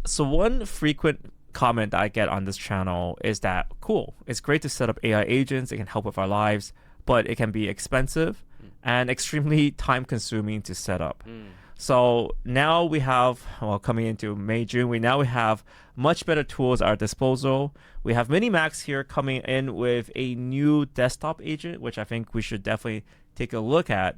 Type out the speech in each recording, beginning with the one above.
So one frequent comment I get on this channel is that cool, it's great to set up AI agents, it can help with our lives, but it can be expensive and extremely time consuming to set up. So now we have, well, coming into May, June, we have much better tools at our disposal. We have MiniMax here coming in with a new desktop agent, which I think we should definitely take a look at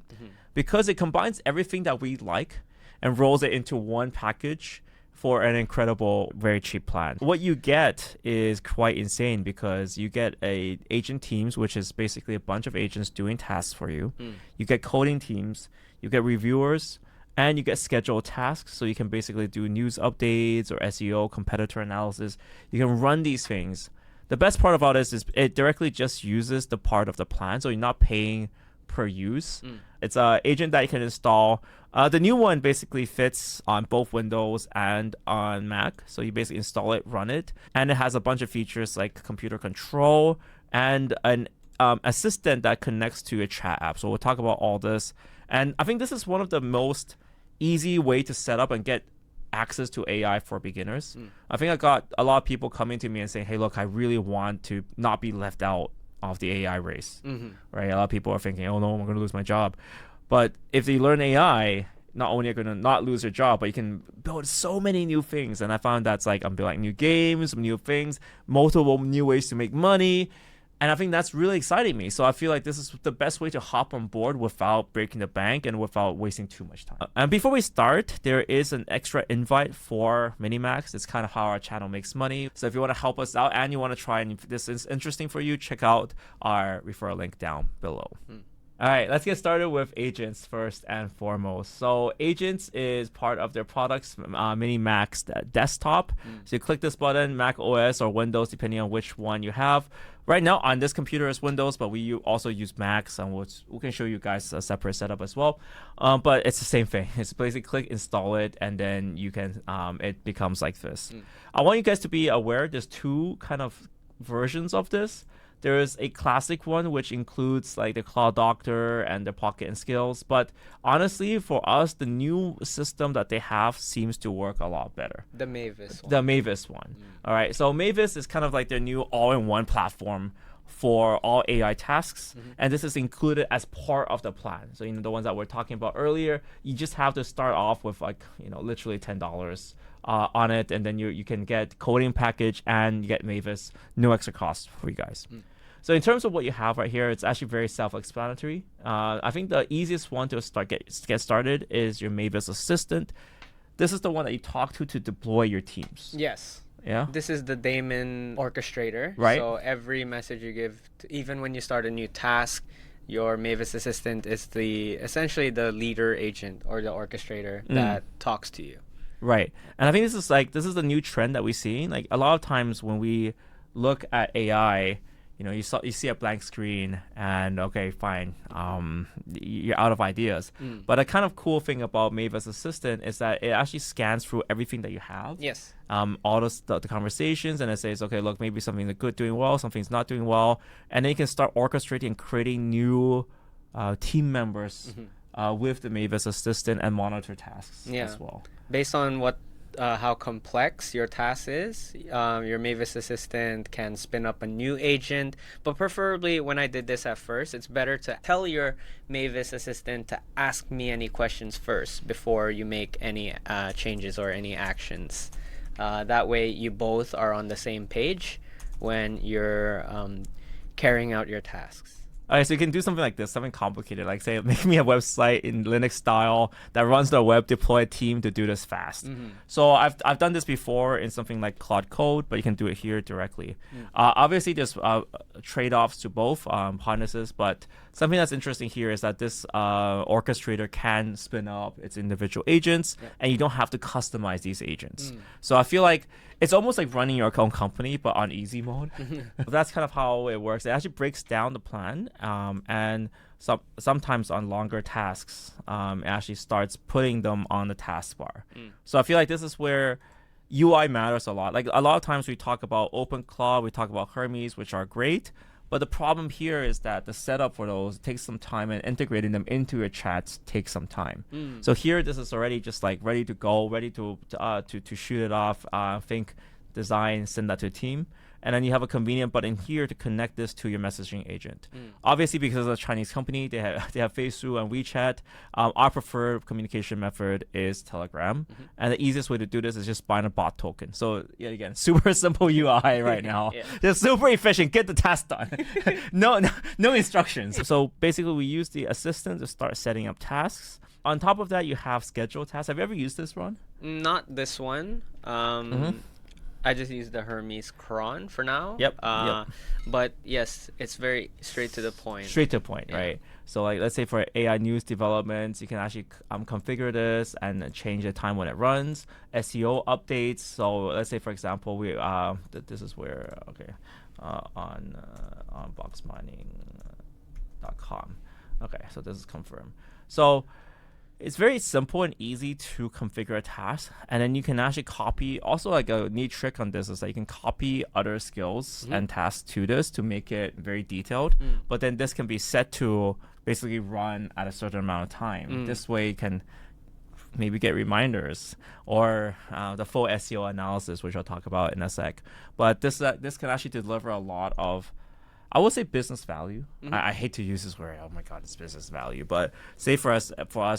because it combines everything that we like and rolls it into one package for an incredible, very cheap plan. What you get is quite insane because you get a agent teams, which is basically a bunch of agents doing tasks for you. You get coding teams, you get reviewers, and you get scheduled tasks. So you can basically do news updates or SEO, competitor analysis. You can run these things. The best part about this is it directly just uses the part of the plan. So you're not paying per use. It's an agent that you can install. The new one basically fits on both Windows and on Mac. So you basically install it, run it, and it has a bunch of features like computer control and an assistant that connects to a chat app. So we'll talk about all this. And I think this is one of the most easy way to set up and get access to AI for beginners. I think I got a lot of people coming to me and saying, hey, look, I really want to not be left out of the AI race, right? A lot of people are thinking, oh no, I'm going to lose my job. But if they learn AI, not only are you going to not lose your job, but you can build so many new things. And I found that's like, I'm building new games, new things, multiple new ways to make money. And I think that's really exciting me. So I feel like this is the best way to hop on board without breaking the bank and without wasting too much time. And before we start, there is an extra invite for MiniMax. It's kind of how our channel makes money. So if you want to help us out and you want to try and if this is interesting for you, check out our referral link down below. All right, let's get started with agents first and foremost. So agents is part of their products, MiniMax desktop. So you click this button, Mac OS or Windows, depending on which one you have. Right now on this computer is Windows, but we also use Macs, and we can show you guys a separate setup as well. But it's the same thing. It's basically click install it, and then you can it becomes like this. I want you guys to be aware there's two kind of versions of this. There is a classic one, which includes like the Claude Doctor and the Pocket and Skills. But honestly, for us, the new system that they have seems to work a lot better. The Mavis one. The Mavis one. All right. So Mavis is kind of like their new all-in-one platform for all AI tasks. And this is included as part of the plan. So, the ones that we're talking about earlier, you just have to start off with like, literally $10 on it. And then you can get coding package and you get Mavis, no extra cost for you guys. So in terms of what you have right here, it's actually very self-explanatory. I think the easiest one to get started is your Mavis Assistant. This is the one that you talk to deploy your teams. Yes. Yeah. This is the daemon orchestrator. Right. So every message you give, even when you start a new task, your Mavis Assistant is essentially the leader agent or the orchestrator that talks to you. Right. And I think this is the new trend that we see. Like a lot of times when we look at AI, you see a blank screen and okay, fine, you're out of ideas. But a kind of cool thing about Mavis Assistant is that it actually scans through everything that you have. Yes. All the conversations, and it says, okay, look, maybe something's good doing well, something's not doing well, and then you can start orchestrating and creating new team members with the Mavis Assistant and monitor tasks as well. Based on how complex your task is, your Mavis Assistant can spin up a new agent. But preferably, when I did this at first, it's better to tell your Mavis Assistant to ask me any questions first before you make any changes or any actions. That way, you both are on the same page when you're carrying out your tasks. Okay, so you can do something like this, something complicated, like say, make me a website in Linux style that runs the web, deploy a team to do this fast. So I've done this before in something like Claude Code, but you can do it here directly. Obviously, there's trade-offs to both harnesses, but something that's interesting here is that this orchestrator can spin up its individual agents, and you don't have to customize these agents. So I feel like it's almost like running your own company, but on easy mode. That's kind of how it works. It actually breaks down the plan, and sometimes on longer tasks, it actually starts putting them on the taskbar. So I feel like this is where UI matters a lot. Like a lot of times we talk about OpenClaw, we talk about Hermes, which are great, But the problem here is that the setup for those takes some time, and integrating them into your chats takes some time. So here, this is already just like ready to go, ready to shoot it off, think, design, send that to a team. And then you have a convenient button here to connect this to your messaging agent. Obviously, because it's a Chinese company, they have Facebook and WeChat. Our preferred communication method is Telegram, and the easiest way to do this is just buying a bot token. So yeah, again, super simple UI right now. Just super efficient. Get the task done. no instructions. So basically, we use the assistant to start setting up tasks. On top of that, you have schedule tasks. Have you ever used this, Ron? Not this one. I just use the Hermes cron for now. Yep. But yes, it's very straight to the point. Straight to the point, right? So like, let's say for AI news developments, you can actually configure this and change the time when it runs. SEO updates. So let's say, for example, we this is where on boxmining.com. Okay, so this is confirmed. So it's very simple and easy to configure a task, and then you can actually copy. Also, like a neat trick on this is that you can copy other skills and tasks to this to make it very detailed. But then this can be set to basically run at a certain amount of time. This way you can maybe get reminders or the full SEO analysis, which I'll talk about in a sec. But this can actually deliver a lot of, I would say, business value. I hate to use this word. Oh my God, it's business value. But say for us,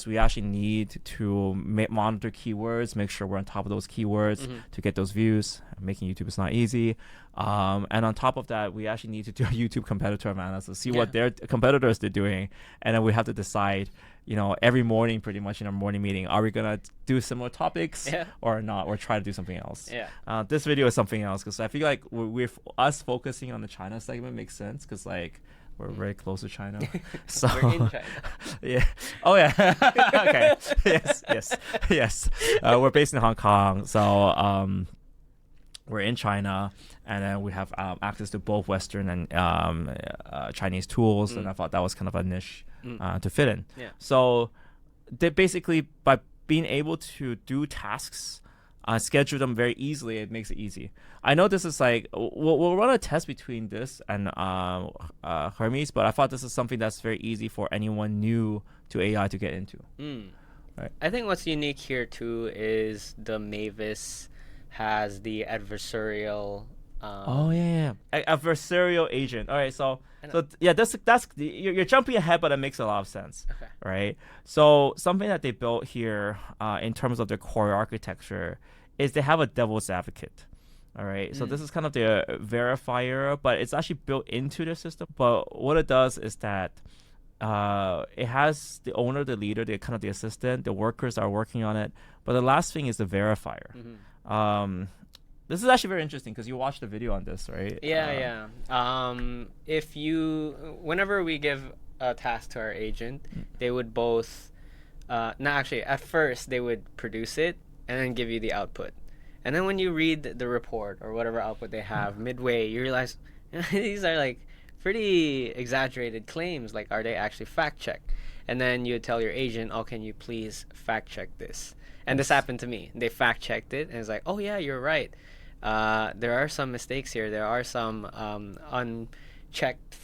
we actually need to monitor keywords, make sure we're on top of those keywords to get those views. Making YouTube is not easy. And on top of that, we actually need to do a YouTube competitor analysis, see what their competitors are doing, and then we have to decide, every morning, pretty much in our morning meeting, are we gonna do similar topics or not, or try to do something else? This video is something else because I feel like with us focusing on the China segment makes sense because like we're very close to China. So we're in China. Yeah. Oh yeah. Okay. Yes. We're based in Hong Kong, so we're in China, and then we have access to both Western and Chinese tools, and I thought that was kind of a niche to fit in. So they basically, by being able to do tasks, schedule them very easily, it makes it easy. I know this is like, we'll run a test between this and Hermes, but I thought this is something that's very easy for anyone new to AI to get into. Right. I think what's unique here too is the Mavis has the adversarial. Adversarial agent. All right, so that's you're jumping ahead, but it makes a lot of sense. Okay. Right. So something that they built here, in terms of their core architecture, is they have a devil's advocate. All right. So this is kind of their verifier, but it's actually built into their system. But what it does is that it has the owner, the leader, the kind of the assistant, the workers are working on it. But the last thing is the verifier. This is actually very interesting because you watched the video on this, right? Yeah. Whenever we give a task to our agent, they would both, at first they would produce it and then give you the output. And then when you read the report or whatever output they have midway, you realize these are like pretty exaggerated claims. Like, are they actually fact-checked? And then you tell your agent, oh, can you please fact-check this? And this happened to me. They fact-checked it and it's like, oh yeah, you're right. There are some mistakes here. There are some unchecked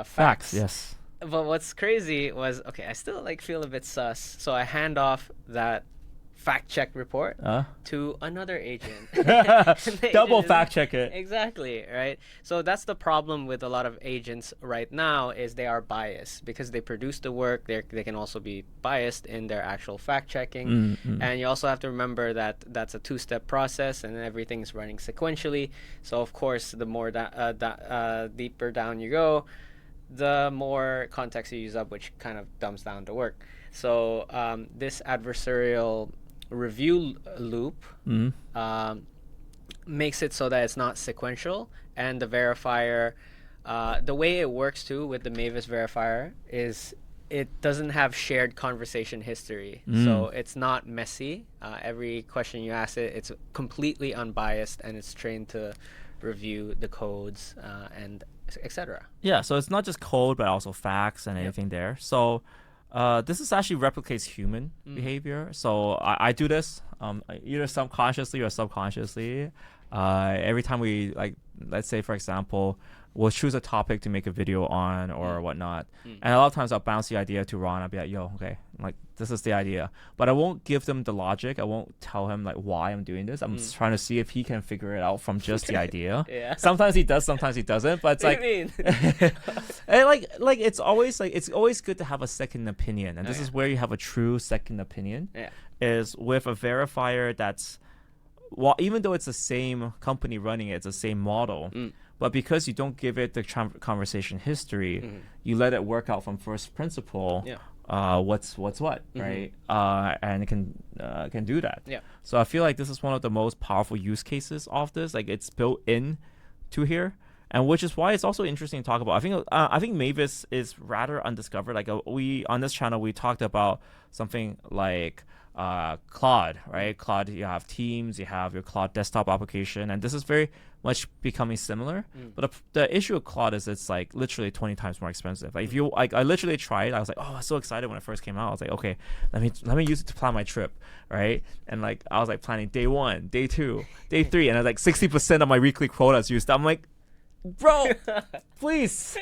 facts. Yes. But what's crazy was, I still feel a bit sus. So I hand off that fact check report to another agent. Double fact check it. Exactly, right? So that's the problem with a lot of agents right now, is they are biased because they produce the work. They can also be biased in their actual fact checking. And you also have to remember that that's a two-step process and everything's running sequentially. So of course, the more deeper down you go, the more context you use up, which kind of dumbs down the work. So this adversarial review loop makes it so that it's not sequential, and the verifier, the way it works too with the Mavis verifier is it doesn't have shared conversation history, so it's not messy. Every question you ask it, it's completely unbiased, and it's trained to review the codes and etc. Yeah, so it's not just code but also facts and anything there. So this is actually replicates human behavior. So I do this either subconsciously or subconsciously. Every time we, let's say for example, we'll choose a topic to make a video on or whatnot. Mm. And a lot of times I'll bounce the idea to Ron. I'll be like, yo, okay, like this is the idea. But I won't give them the logic. I won't tell him like why I'm doing this. I'm just trying to see if he can figure it out from just the idea. Yeah. Sometimes he does, sometimes he doesn't. But it's What like, do you mean? and like it's always good to have a second opinion. And this yeah. is where you have a true second opinion. Yeah. Is with a verifier that's, well, even though it's the same company running it, it's the same model. But because you don't give it the conversation history, you let it work out from first principle. Yeah. What's what, right? And it can do that. Yeah. So I feel like this is one of the most powerful use cases of this. Like it's built in to here, and which is why it's also interesting to talk about. I think Mavis is rather undiscovered. Like we on this channel we talked about something like Claude, right? Claude, you have Teams, you have your Claude desktop application, and this is very much becoming similar. But the issue with Claude is it's like literally 20 times more expensive. Like if you, like, I literally tried. I was like, oh, I was so excited when it first came out. I was like, okay, let me use it to plan my trip, right? And like I was like planning day 1, day 2, day 3, and I was like 60% of my weekly quotas used. I'm like, bro, please,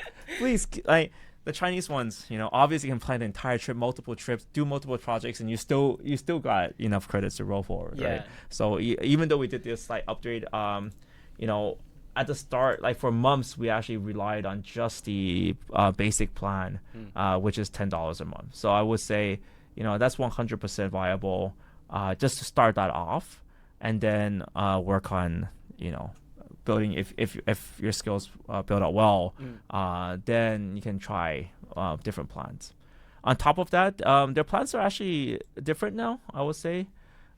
like. The Chinese ones, you know, obviously you can plan the entire trip, multiple trips, do multiple projects, and you still got enough credits to roll forward, right? So even though we did this slight upgrade, you know, at the start, like for months, we actually relied on just the basic plan, which is $10 a month. So I would say, you know, that's 100% viable, just to start that off, and then work on, you know, building. If your skills build out well, then you can try different plans. On top of that, their plans are actually different now, I would say.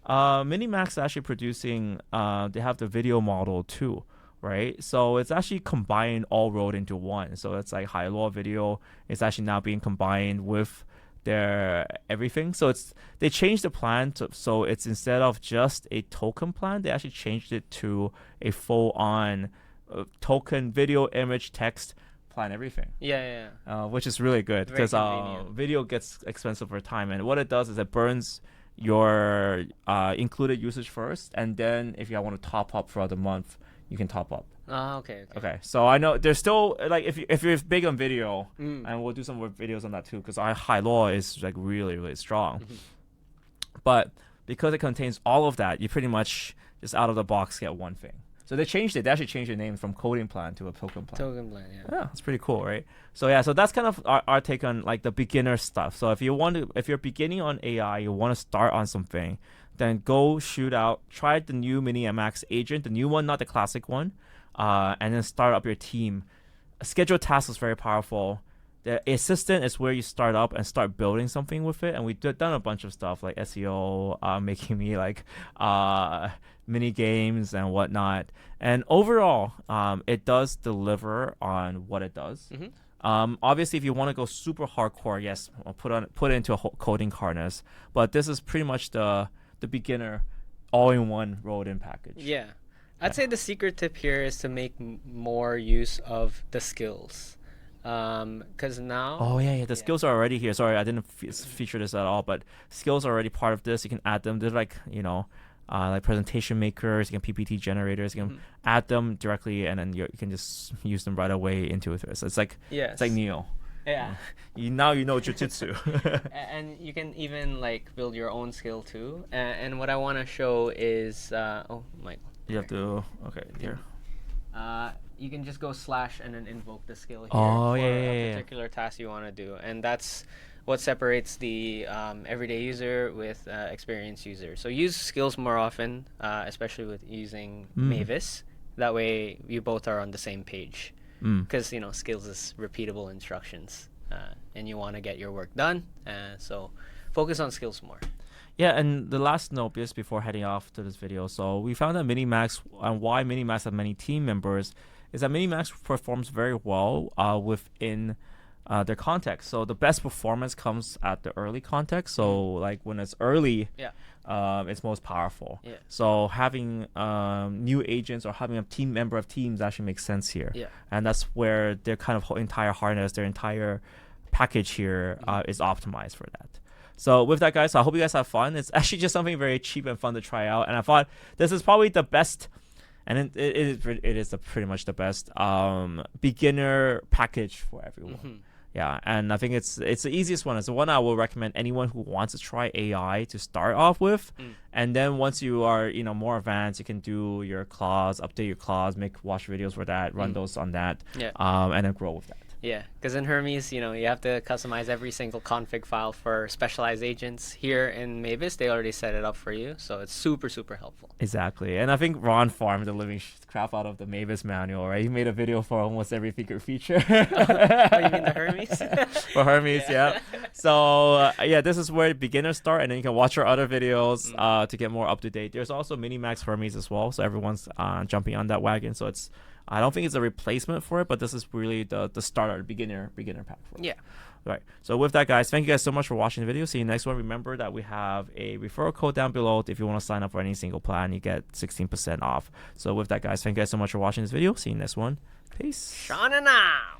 MiniMax is actually producing, they have the video model too, right? So it's actually combined, all rolled into one. So it's like Hailuo video is actually now being combined with their everything. So they changed the plan so it's, instead of just a token plan, they actually changed it to a full-on token, video, image, text plan, everything. Which is really good because video gets expensive over time, and what it does is it burns your included usage first, and then if you want to top up throughout the month, you can top up. Okay. So I know there's still, like, if you're big on video, and we'll do some more videos on that too, because our Hailuo is like really, really strong. But because it contains all of that, you pretty much just out of the box get one thing. So they changed it. They actually changed the name from coding plan to a token plan. Yeah, it's pretty cool, right? So yeah, so that's kind of our take on like the beginner stuff. So if you're beginning on AI, you want to start on something, then go shoot out, try the new MiniMax agent, the new one, not the classic one, and then start up your team. Schedule tasks is very powerful. The assistant is where you start up and start building something with it. And we've done a bunch of stuff like SEO, making me like mini games and whatnot. And overall, it does deliver on what it does. Obviously, if you want to go super hardcore, yes, I'll put it into a coding harness. But this is pretty much the beginner all-in-one rolled-in package. I'd say the secret tip here is to make more use of the skills. Because now... the skills are already here. Sorry, I didn't feature this at all, but skills are already part of this. You can add them. They're like, you know, like presentation makers, you can PPT generators, you can add them directly, and then you can just use them right away into it. So it's like, it's like Neo. You know jujitsu. And you can even like build your own skill too. And what I want to show is you have to here. You can just go / and then invoke the skill here for a particular task you want to do, and that's what separates the everyday user with experienced user. So use skills more often, especially with using Mavis. That way you both are on the same page. Because you know, skills is repeatable instructions, and you want to get your work done. So focus on skills more. Yeah, and the last note just before heading off to this video. So we found that MiniMax, and why MiniMax have many team members, is that MiniMax performs very well within their context. So the best performance comes at the early context. So like when it's early, it's most powerful. So having new agents or having a team member of teams actually makes sense here. And that's where their kind of entire harness, their entire package here is optimized for that. So with that, guys, I hope you guys have fun. It's actually just something very cheap and fun to try out. And I thought this is probably the best and it is pretty much the best beginner package for everyone. Yeah, and I think it's the easiest one. It's the one I will recommend anyone who wants to try AI to start off with. And then once you are, more advanced, you can do your clause, update your clause, watch videos for that, run those on that, and then grow with that. Yeah, because in Hermes, you have to customize every single config file for specialized agents. Here in Mavis, they already set it up for you, so it's super, super helpful. Exactly, and I think Ron farmed the living crap out of the Mavis manual, right? He made a video for almost every feature. Oh, you mean the Hermes? For Hermes, yeah. So, this is where beginners start, and then you can watch our other videos to get more up to date. There's also MiniMax Hermes as well, so everyone's jumping on that wagon, so I don't think it's a replacement for it, but this is really the starter, beginner pack for it. Yeah. Right. So with that, guys, thank you guys so much for watching the video. See you next one. Remember that we have a referral code down below. If you want to sign up for any single plan, you get 16% off. So with that, guys, thank you guys so much for watching this video. See you next one. Peace. Sean and now.